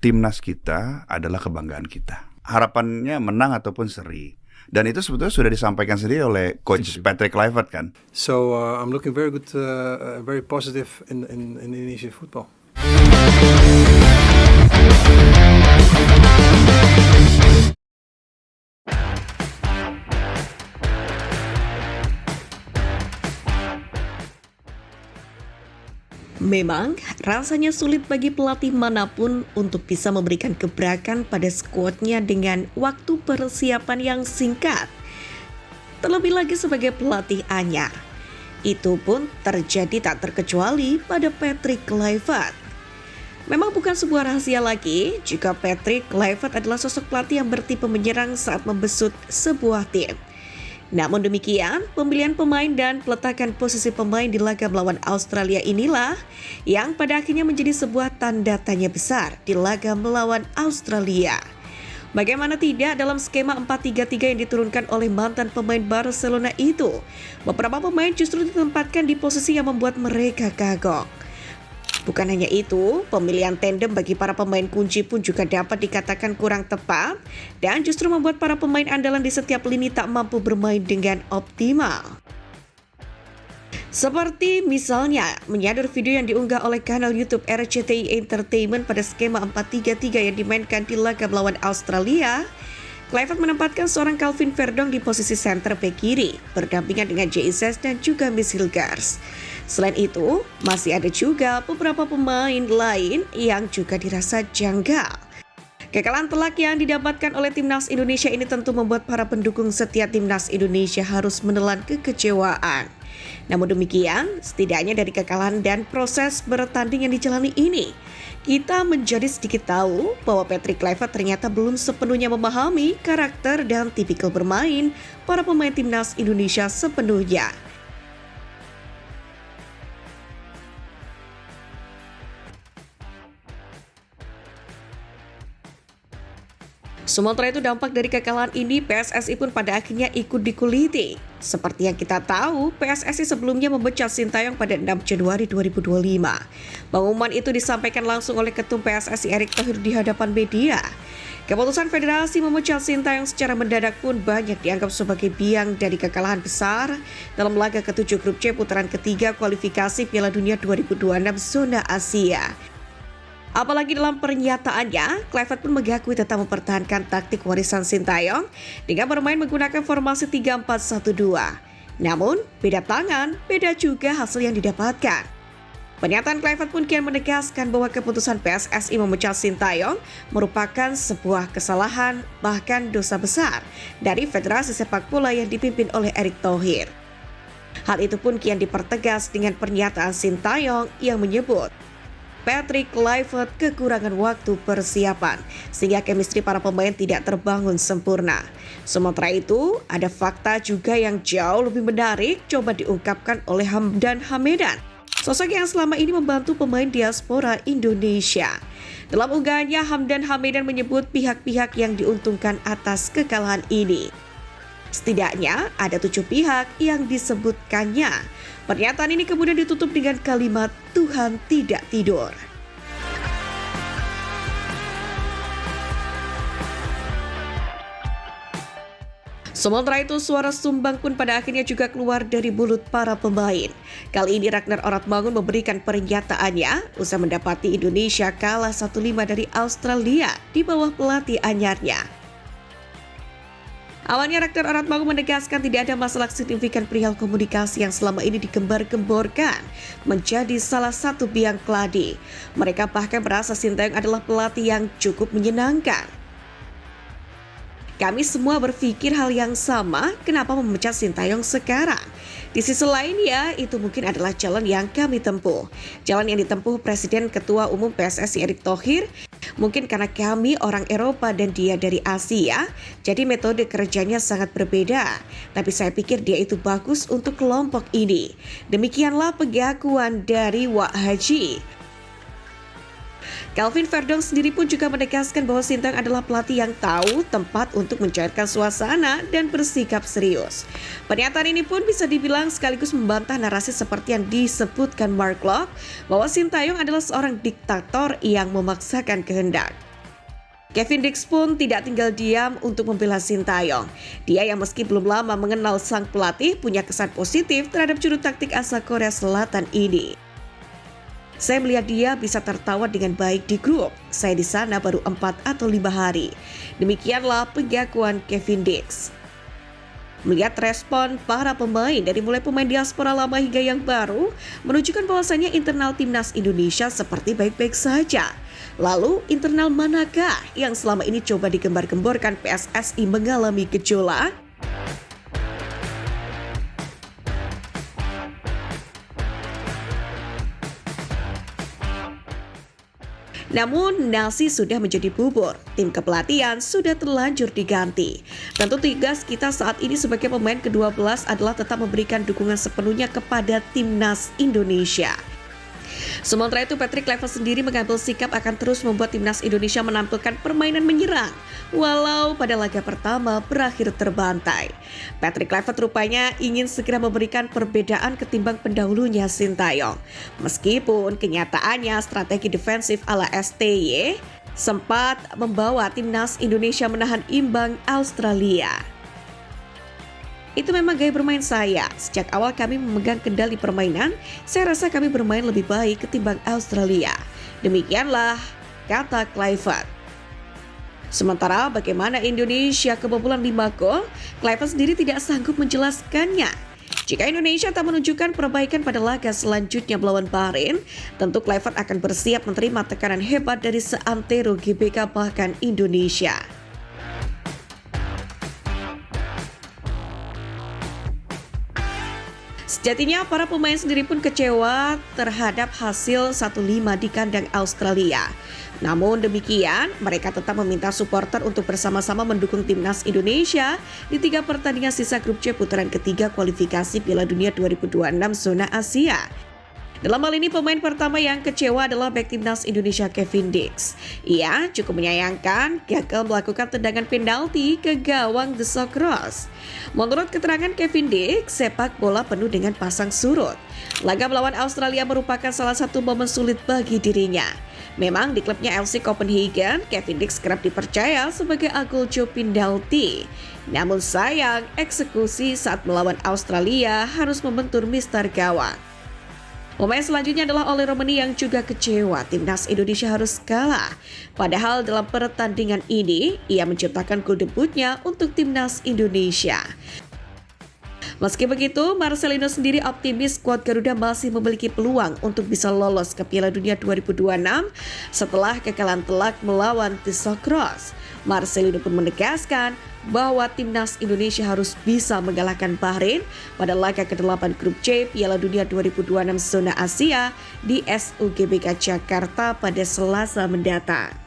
timnas kita adalah kebanggaan kita. Harapannya menang ataupun seri. Dan itu sebetulnya sudah disampaikan sendiri oleh Coach Patrick Kluivert kan. So I'm looking very good, very positive in Indonesian football. Memang rasanya sulit bagi pelatih manapun untuk bisa memberikan gebrakan pada skuadnya dengan waktu persiapan yang singkat. Terlebih lagi sebagai pelatih anyar. Itu pun terjadi tak terkecuali pada Patrick Kluivert. Memang bukan sebuah rahasia lagi jika Patrick Kluivert adalah sosok pelatih yang bertipe menyerang saat membesut sebuah tim. Namun demikian, pemilihan pemain dan peletakan posisi pemain di laga melawan Australia inilah yang pada akhirnya menjadi sebuah tanda tanya besar di laga melawan Australia. Bagaimana tidak dalam skema 4-3-3 yang diturunkan oleh mantan pemain Barcelona itu, beberapa pemain justru ditempatkan di posisi yang membuat mereka kagok. Bukan hanya itu, pemilihan tandem bagi para pemain kunci pun juga dapat dikatakan kurang tepat dan justru membuat para pemain andalan di setiap lini tak mampu bermain dengan optimal. Seperti misalnya menyadar video yang diunggah oleh kanal YouTube RCTI Entertainment pada skema 4-3-3 yang dimainkan di laga melawan Australia, Kluivert menempatkan seorang Calvin Verdong di posisi center bek kiri, berdampingan dengan Jesus dan juga Miss Hilgers. Selain itu, masih ada juga beberapa pemain lain yang juga dirasa janggal. Kekalahan telak yang didapatkan oleh timnas Indonesia ini tentu membuat para pendukung setia timnas Indonesia harus menelan kekecewaan. Namun demikian, setidaknya dari kekalahan dan proses bertanding yang dijalani ini, kita menjadi sedikit tahu bahwa Patrick Kluivert ternyata belum sepenuhnya memahami karakter dan tipikal bermain para pemain timnas Indonesia sepenuhnya. Sementara itu dampak dari kekalahan ini PSSI pun pada akhirnya ikut dikuliti. Seperti yang kita tahu, PSSI sebelumnya memecat Sintayong pada 6 Januari 2025. Pengumuman itu disampaikan langsung oleh Ketum PSSI Erick Thohir di hadapan media. Keputusan federasi memecat Sintayong secara mendadak pun banyak dianggap sebagai biang dari kekalahan besar dalam laga ke-7 Grup C putaran ketiga kualifikasi Piala Dunia 2026 zona Asia. Apalagi dalam pernyataannya, Kluivert pun mengakui tetap mempertahankan taktik warisan Sintayong dengan bermain menggunakan formasi 3-4-1-2. Namun, beda tangan, beda juga hasil yang didapatkan. Pernyataan Kluivert pun kian menegaskan bahwa keputusan PSSI memecat Sintayong merupakan sebuah kesalahan, bahkan dosa besar dari Federasi Sepak Bola yang dipimpin oleh Erick Thohir. Hal itu pun kian dipertegas dengan pernyataan Sintayong yang menyebut Patrick Kluivert kekurangan waktu persiapan sehingga chemistry para pemain tidak terbangun sempurna. Sementara itu, ada fakta juga yang jauh lebih menarik coba diungkapkan oleh Hamdan Hamedan, sosok yang selama ini membantu pemain diaspora Indonesia. Dalam unggahannya, Hamdan Hamedan menyebut pihak-pihak yang diuntungkan atas kekalahan ini. Setidaknya ada 7 pihak yang disebutkannya. Pernyataan ini kemudian ditutup dengan kalimat Tuhan tidak tidur. Sementara itu, suara sumbang pun pada akhirnya juga keluar dari mulut para pemain. Kali ini Ragnar Oratmangun memberikan pernyataannya usai mendapati Indonesia kalah 1-5 dari Australia di bawah pelatih anyarnya. Awalnya Ragnar Oratmangun menegaskan tidak ada masalah signifikan perihal komunikasi yang selama ini digembar-gemborkan menjadi salah satu biang keladi. Mereka bahkan merasa Sintayong adalah pelatih yang cukup menyenangkan. Kami semua berpikir hal yang sama, kenapa memecat Sintayong sekarang? Di sisi lain ya, itu mungkin adalah jalan yang kami tempuh. Jalan yang ditempuh Presiden Ketua Umum PSSI Erick Thohir. Mungkin karena kami orang Eropa dan dia dari Asia, jadi metode kerjanya sangat berbeda. Tapi saya pikir dia itu bagus untuk kelompok ini. Demikianlah pengakuan dari Wak Haji. Calvin Verdong sendiri pun juga menegaskan bahwa Sintayong adalah pelatih yang tahu tempat untuk mencairkan suasana dan bersikap serius. Pernyataan ini pun bisa dibilang sekaligus membantah narasi seperti yang disebutkan Mark Locke bahwa Sintayong adalah seorang diktator yang memaksakan kehendak. Kevin Dix pun tidak tinggal diam untuk membela Sintayong. Dia yang meski belum lama mengenal sang pelatih punya kesan positif terhadap juru taktik asal Korea Selatan ini. Saya melihat dia bisa tertawa dengan baik di grup. Saya di sana baru 4 atau 5 hari. Demikianlah pengakuan Kevin Dix. Melihat respon para pemain dari mulai pemain diaspora lama hingga yang baru, menunjukkan bahwasannya internal timnas Indonesia seperti baik-baik saja. Lalu internal manakah yang selama ini coba digembar-gemborkan PSSI mengalami gejolak? Namun nasi sudah menjadi bubur, tim kepelatihan sudah terlanjur diganti. Tentu tugas kita saat ini sebagai pemain ke-12 adalah tetap memberikan dukungan sepenuhnya kepada timnas Indonesia. Sementara itu Patrick Kluivert sendiri mengambil sikap akan terus membuat timnas Indonesia menampilkan permainan menyerang, walau pada laga pertama berakhir terbantai. Patrick Kluivert rupanya ingin segera memberikan perbedaan ketimbang pendahulunya Sintayong. Meskipun kenyataannya strategi defensif ala STY sempat membawa timnas Indonesia menahan imbang Australia. Itu memang gaya bermain saya. Sejak awal kami memegang kendali permainan, saya rasa kami bermain lebih baik ketimbang Australia. Demikianlah kata Kluivert. Sementara bagaimana Indonesia kebobolan 5 gol, Kluivert sendiri tidak sanggup menjelaskannya. Jika Indonesia tak menunjukkan perbaikan pada laga selanjutnya melawan Bahrain, tentu Kluivert akan bersiap menerima tekanan hebat dari seantero GBK bahkan Indonesia. Sejatinya para pemain sendiri pun kecewa terhadap hasil 1-5 di kandang Australia. Namun demikian, mereka tetap meminta supporter untuk bersama-sama mendukung timnas Indonesia di 3 pertandingan sisa grup C putaran ketiga kualifikasi Piala Dunia 2026 zona Asia. Dalam hal ini pemain pertama yang kecewa adalah bek timnas Indonesia Kevin Dix. Ia cukup menyayangkan gagal melakukan tendangan penalti ke gawang The Socceroos. Menurut keterangan Kevin Dix, sepak bola penuh dengan pasang surut. Laga melawan Australia merupakan salah satu momen sulit bagi dirinya. Memang di klubnya FC Copenhagen, Kevin Dix kerap dipercaya sebagai agoljo penalti. Namun sayang, eksekusi saat melawan Australia harus membentur mister gawang. Pemain selanjutnya adalah Oleh Romani yang juga kecewa timnas Indonesia harus kalah. Padahal dalam pertandingan ini, ia menciptakan gol debutnya untuk timnas Indonesia. Meski begitu, Marcelino sendiri optimis skuad Garuda masih memiliki peluang untuk bisa lolos ke Piala Dunia 2026 setelah kekalahan telak melawan The Socceroos. Marcelino pun menegaskan bahwa timnas Indonesia harus bisa mengalahkan Bahrain pada laga ke-8 grup C Piala Dunia 2026 zona Asia di SUGBK Jakarta pada Selasa mendatang.